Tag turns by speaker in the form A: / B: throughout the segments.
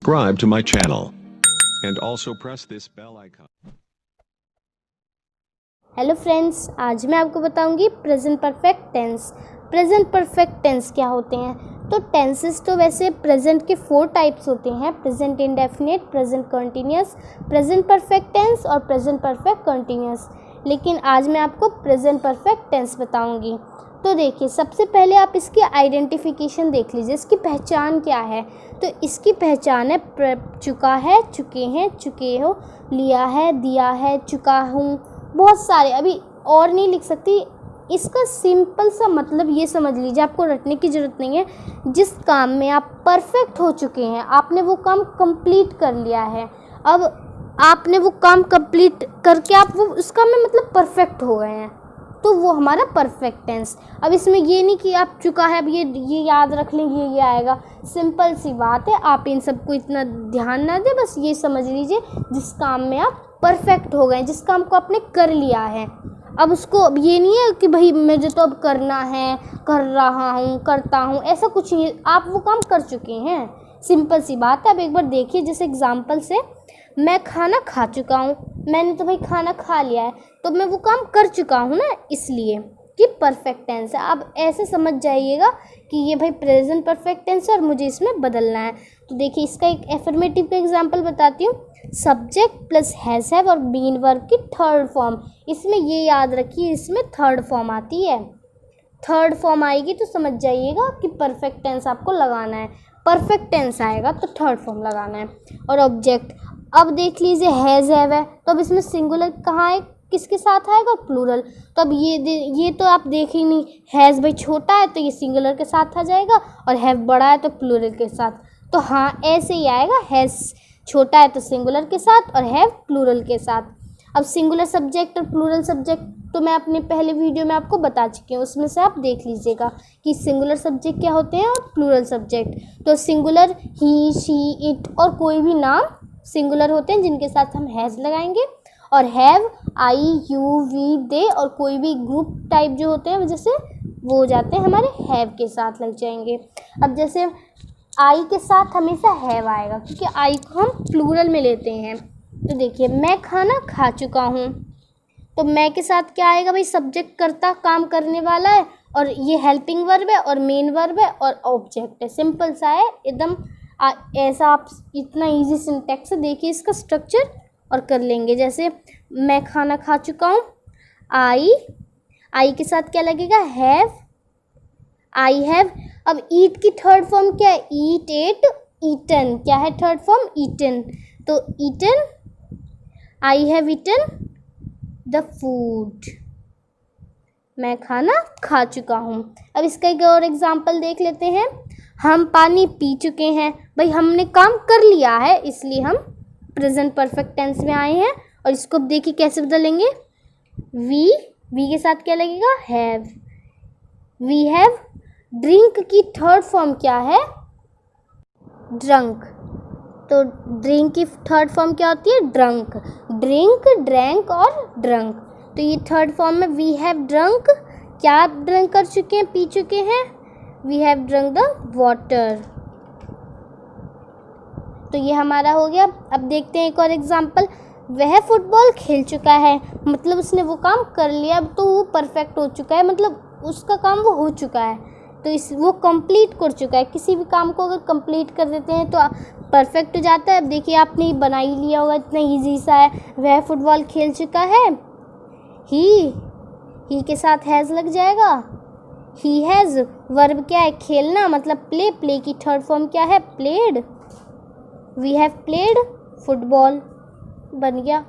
A: subscribe to my channel and also press this bell icon.
B: Hello friends, आज मैं आपको बताऊंगी present perfect tense. Present perfect tense क्या होते हैं? तो टेंसेस तो वैसे प्रेजेंट के 4 टाइप्स होते हैं: present indefinite, present continuous, present perfect tense और प्रेजेंट परफेक्ट कंटिन्यूअस। लेकिन आज मैं आपको प्रेजेंट परफेक्ट टेंस बताऊंगी। तो देखिए, सबसे पहले आप इसकी आइडेंटिफिकेशन देख लीजिए, इसकी पहचान क्या है। तो इसकी पहचान है चुका है, चुके हैं, चुके हो, लिया है, दिया है, चुका हूँ, बहुत सारे, अभी और नहीं लिख सकती। इसका सिंपल सा मतलब ये समझ लीजिए, आपको रटने की ज़रूरत नहीं है। जिस काम में आप परफेक्ट हो चुके हैं, आपने वो काम कंप्लीट कर लिया है, अब आपने वो काम कंप्लीट करके आप वो उस काम में मतलब परफेक्ट हो गए हैं, तो वो हमारा परफेक्ट टेंस। अब इसमें ये नहीं कि आप चुका है, अब ये याद रख लें, ये आएगा। सिंपल सी बात है, आप इन सबको इतना ध्यान ना दें, बस ये समझ लीजिए जिस काम में आप परफेक्ट हो गए, जिस काम को आपने कर लिया है। अब उसको, अब ये नहीं है कि भाई मुझे तो अब करना है, कर रहा हूँ, करता हूँ, ऐसा कुछ नहीं, आप वो काम कर चुके हैं। सिंपल सी बात है। अब एक बार देखिए, जैसे एग्जांपल से, मैं खाना खा चुका हूँ, मैंने तो भाई खाना खा लिया है, तो मैं वो काम कर चुका हूँ ना, इसलिए कि परफेक्ट टेंस है। अब ऐसे समझ जाइएगा कि ये भाई प्रेजेंट परफेक्ट टेंस है और मुझे इसमें बदलना है। तो देखिए, इसका एक एफर्मेटिव का एग्जांपल बताती हूँ। सब्जेक्ट प्लस हैज़ हैव और बीन वर्ब की थर्ड फॉर्म। इसमें ये याद रखिए, इसमें थर्ड फॉर्म आती है। थर्ड फॉर्म आएगी तो समझ जाइएगा कि परफेक्ट टेंस आपको लगाना है। परफेक्ट टेंस आएगा तो थर्ड फॉर्म लगाना है। और ऑब्जेक्ट, अब देख लीजिए, हैज़ हैव है, तो अब इसमें सिंगुलर कहाँ है, किसके साथ आएगा? प्लूरल। तो अब ये तो आप देख ही नहीं, हैज़ भाई छोटा है तो ये सिंगुलर के साथ आ जाएगा, और हैव बड़ा है तो प्लूरल के साथ। तो हाँ, ऐसे ही आएगा, हैज़ छोटा है तो सिंगुलर के साथ और हैव प्लूरल के साथ। अब सिंगुलर सब्जेक्ट और प्लूरल सब्जेक्ट तो मैं अपने पहले वीडियो में आपको बता चुकी हूँ, उसमें से आप देख लीजिएगा कि सिंगुलर सब्जेक्ट क्या होते हैं और प्लूरल सब्जेक्ट। तो सिंगुलर ही, शी, इट और कोई भी नाम सिंगुलर होते हैं जिनके साथ हम हैज़ लगाएंगे। और हैव, आई, यू, वी, दे और कोई भी ग्रुप टाइप जो होते हैं जैसे वो हो जाते हैं हमारे हैव के साथ लग जाएंगे। अब जैसे आई के साथ हमेशा हैव आएगा, क्योंकि आई को हम प्लूरल में लेते हैं। तो देखिए, मैं खाना खा चुका हूँ, तो मैं के साथ क्या आएगा भाई? सब्जेक्ट, करता, काम करने वाला है, और ये हेल्पिंग वर्ब है और मेन वर्ब है और ऑब्जेक्ट है। सिंपल सा है एकदम। ऐसा आप इतना इजी सिंटैक्स है, देखिए इसका स्ट्रक्चर और कर लेंगे। जैसे मैं खाना खा चुका हूँ, आई के साथ क्या लगेगा? Have, I have. अब ईट की थर्ड फॉर्म क्या है? Eat, ate, eaten. क्या है थर्ड फॉर्म? ईटन। तो eaten, I have eaten the food. मैं खाना खा चुका हूँ। अब इसका एक और एग्जाम्पल देख लेते हैं। हम पानी पी चुके हैं, भाई हमने काम कर लिया है, इसलिए हम प्रेजेंट परफेक्ट टेंस में आए हैं। और इसको देखिए कैसे बदलेंगे। वी के साथ क्या लगेगा? हैव। We have. ड्रिंक की थर्ड फॉर्म क्या है? ड्रंक। तो ड्रिंक की थर्ड फॉर्म क्या होती है? ड्रंक। ड्रिंक, ड्रैंक और ड्रंक। तो ये थर्ड फॉर्म में वी हैव ड्रंक। क्या आप ड्रंक कर चुके हैं, पी चुके हैं? We have drunk the water. तो ये हमारा हो गया। अब देखते हैं एक और एग्जाम्पल। वह फुटबॉल खेल चुका है, मतलब उसने वो काम कर लिया, अब तो वो परफेक्ट हो चुका है, मतलब उसका काम वो हो चुका है, तो वो कंप्लीट कर चुका है। किसी भी काम को अगर कंप्लीट कर देते हैं तो परफेक्ट हो जाता है। अब देखिए, आपने बना ही लिया होगा, इतना इजी सा है। वह फुटबॉल खेल चुका है, ही के साथ हैज़ लग जाएगा। He has. वर्ब क्या है? खेलना, मतलब प्ले। प्ले की थर्ड फॉर्म क्या है? Played. We have played football. बन गया।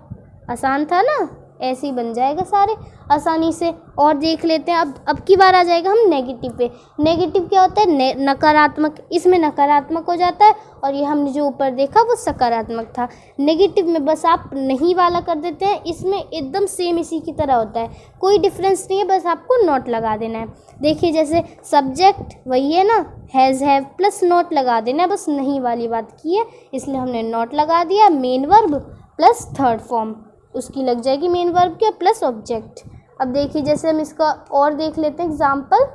B: आसान था ना? ऐसे ही बन जाएगा सारे आसानी से। और देख लेते हैं, अब की बार आ जाएगा हम नेगेटिव पे। नेगेटिव क्या होता है? नकारात्मक। इसमें नकारात्मक हो जाता है, और ये हमने जो ऊपर देखा वो सकारात्मक था। नेगेटिव में बस आप नहीं वाला कर देते हैं, इसमें एकदम सेम इसी की तरह होता है, कोई डिफरेंस नहीं है, बस आपको नोट लगा देना है। देखिए, जैसे सब्जेक्ट वही है ना, हैज़ हैव प्लस नोट लगा देना है, बस नहीं वाली बात की है, इसलिए हमने नोट लगा दिया। Main verb plus third form, उसकी लग जाएगी मेन वर्ब के प्लस ऑब्जेक्ट। अब देखिए, जैसे हम इसका और देख लेते हैं एग्जाम्पल।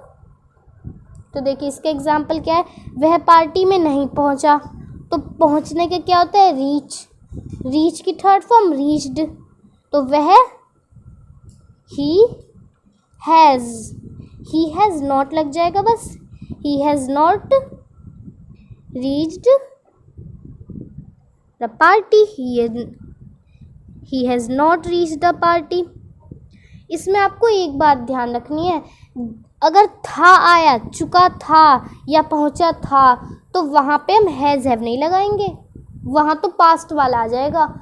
B: तो देखिए, इसका एग्जाम्पल क्या है? वह पार्टी में नहीं पहुंचा, तो पहुंचने के क्या होता है, रीच। रीच की थर्ड फॉर्म रीच्ड, तो वह ही हैज़ नॉट लग जाएगा बस, he has not reached the party, he has not reached the party. इसमें आपको एक बात ध्यान रखनी है, अगर था आया, चुका था या पहुंचा था, तो वहाँ पे हम हैज़ हैव नहीं लगाएंगे, वहाँ तो पास्ट वाला आ जाएगा।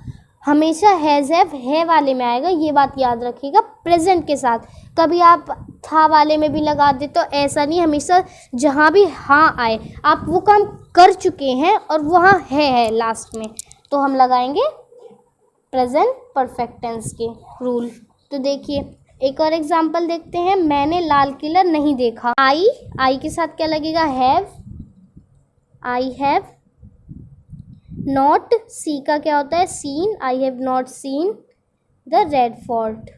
B: हमेशा हैज़ हैव है वाले में आएगा, ये बात याद रखिएगा प्रेजेंट के साथ। कभी आप था वाले में भी लगा दे तो ऐसा नहीं, हमेशा जहाँ भी हाँ आए आप वो काम कर चुके हैं और वहाँ है लास्ट में, तो हम लगाएंगे प्रेजेंट परफेक्ट टेंस के रूल। तो देखिए एक और एग्जांपल देखते हैं, मैंने लाल किला नहीं देखा। आई के साथ क्या लगेगा, have. I have not, see का क्या होता है, seen. I have not seen the red fort.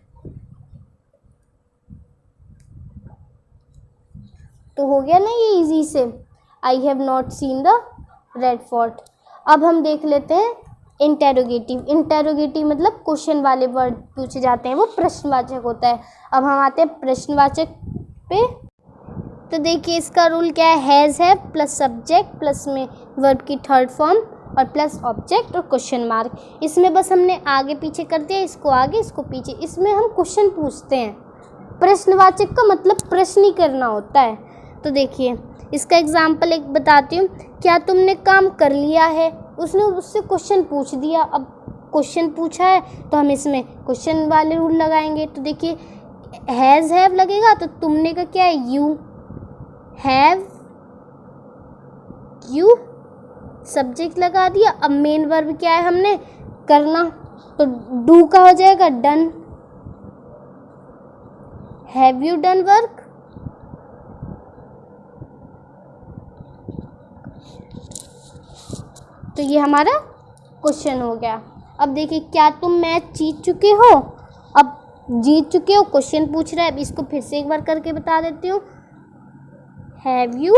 B: तो हो गया ना ये इजी से, I have not seen the red fort. अब हम देख लेते हैं इंटेरोगेटिव। इंटेरोगेटिव मतलब क्वेश्चन वाले वर्ड पूछे जाते हैं, वो प्रश्नवाचक होता है। अब हम आते हैं प्रश्नवाचक पे। तो देखिए इसका रूल क्या है, हैज़ है प्लस सब्जेक्ट प्लस में वर्ब की थर्ड फॉर्म और प्लस ऑब्जेक्ट और क्वेश्चन मार्क। इसमें बस हमने आगे पीछे कर दिया, इसको आगे इसको पीछे। इसमें हम क्वेश्चन पूछते हैं। प्रश्नवाचक का मतलब प्रश्न ही करना होता है। तो देखिए इसका एग्जाम्पल एक बताती हूँ, क्या तुमने काम कर लिया है। उसने उससे क्वेश्चन पूछ दिया, अब क्वेश्चन पूछा है तो हम इसमें क्वेश्चन वाले रूल लगाएंगे। तो देखिए हैज़ हैव लगेगा तो तुमने का क्या है, यू। हैव यू सब्जेक्ट लगा दिया, अब मेन वर्ब क्या है हमने करना, तो डू का हो जाएगा done. Have you done work. तो ये हमारा क्वेश्चन हो गया। अब देखिए क्या तुम मैच जीत चुके हो। अब जीत चुके हो क्वेश्चन पूछ रहा है, अब इसको फिर से एक बार करके बता देती हूँ। हैव यू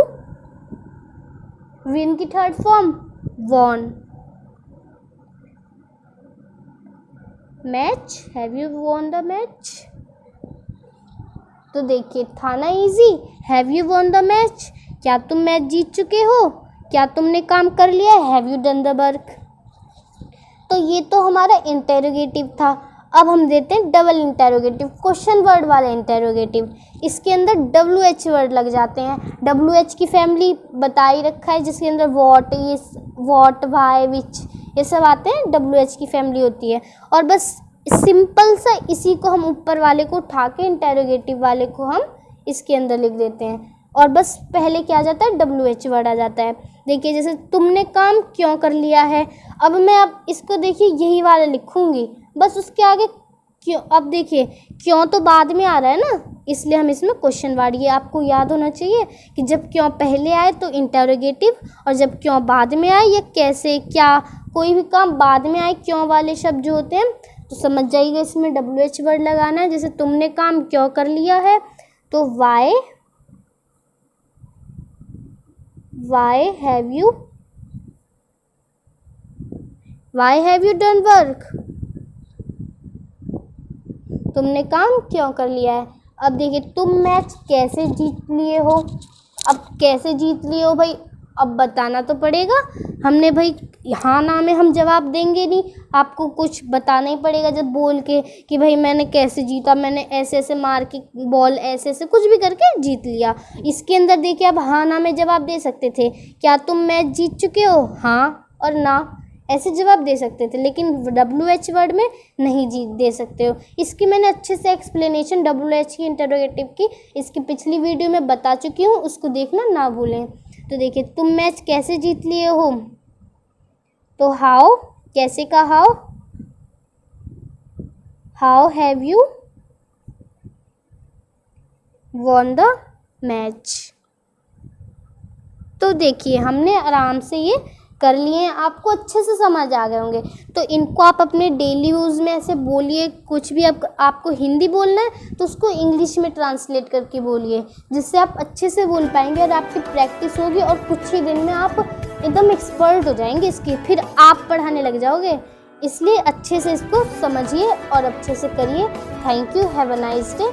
B: विन की third form won. Match, have you won the match. तो देखिए था ना easy, have you won the match, क्या तुम मैच जीत चुके हो, क्या तुमने काम कर लिया, have you done the work. तो ये तो हमारा इंटेरोगेटिव था। अब हम देते हैं डबल इंटेरोगेटिव, क्वेश्चन वर्ड वाला इंटेरोगेटिव। इसके अंदर WH वर्ड लग जाते हैं। WH की फैमिली बता ही रखा है, जिसके अंदर वॉट, ये वॉट, वाई, विच, ये सब आते हैं, WH की फैमिली होती है। और बस सिंपल सा इसी को हम ऊपर वाले को उठा के इंटेरोगेटिव वाले को हम इसके अंदर लिख देते हैं, और बस पहले क्या आ जाता है, WH वर्ड आ जाता है। देखिए जैसे तुमने काम क्यों कर लिया है, अब मैं अब इसको देखिए यही वाला लिखूंगी, बस उसके आगे क्यों। अब देखिए क्यों तो बाद में आ रहा है ना, इसलिए हम इसमें क्वेश्चन वर्ड, ये आपको याद होना चाहिए कि जब क्यों पहले आए तो इंटेरोगेटिव, और जब क्यों बाद में आए या कैसे क्या कोई भी काम बाद में आए क्यों वाले शब्द जो होते हैं, तो समझ जाइएगा इसमें WH वर्ड लगाना है। जैसे तुमने काम क्यों कर लिया है, तो why have you done work। तुमने काम क्यों कर लिया है। अब देखिए तुम मैच कैसे जीत लिए हो। अब कैसे जीत लिए हो भाई, अब बताना तो पड़ेगा। हमने भाई हाँ ना में हम जवाब देंगे नहीं, आपको कुछ बताना ही पड़ेगा जब बोल के कि भाई मैंने कैसे जीता, मैंने ऐसे ऐसे मार के बॉल ऐसे ऐसे कुछ भी करके जीत लिया। इसके अंदर देखिए आप हाँ ना में जवाब दे सकते थे, क्या तुम मैच जीत चुके हो, हाँ और ना, ऐसे जवाब दे सकते थे, लेकिन WH वर्ड में नहीं जीत दे सकते हो। इसकी मैंने अच्छे से एक्सप्लेनेशन WH की इंटरोगेटिव की इसकी पिछली वीडियो में बता चुकी हूँ, उसको देखना ना भूलें। तो देखिए तुम मैच कैसे जीत लिए हो, तो हाउ, कैसे का how have you won the match. तो देखिए हमने आराम से ये कर लिए हैं, आपको अच्छे से समझ आ गए होंगे। तो इनको आप अपने डेली यूज़ में ऐसे बोलिए, कुछ भी आपको हिंदी बोलना है तो उसको इंग्लिश में ट्रांसलेट करके बोलिए, जिससे आप अच्छे से बोल पाएंगे और आपकी प्रैक्टिस होगी और कुछ ही दिन में आप एकदम एक्सपर्ट हो जाएंगे इसकी, फिर आप पढ़ाने लग जाओगे। इसलिए अच्छे से इसको समझिए और अच्छे से करिए। Thank you, have a nice day.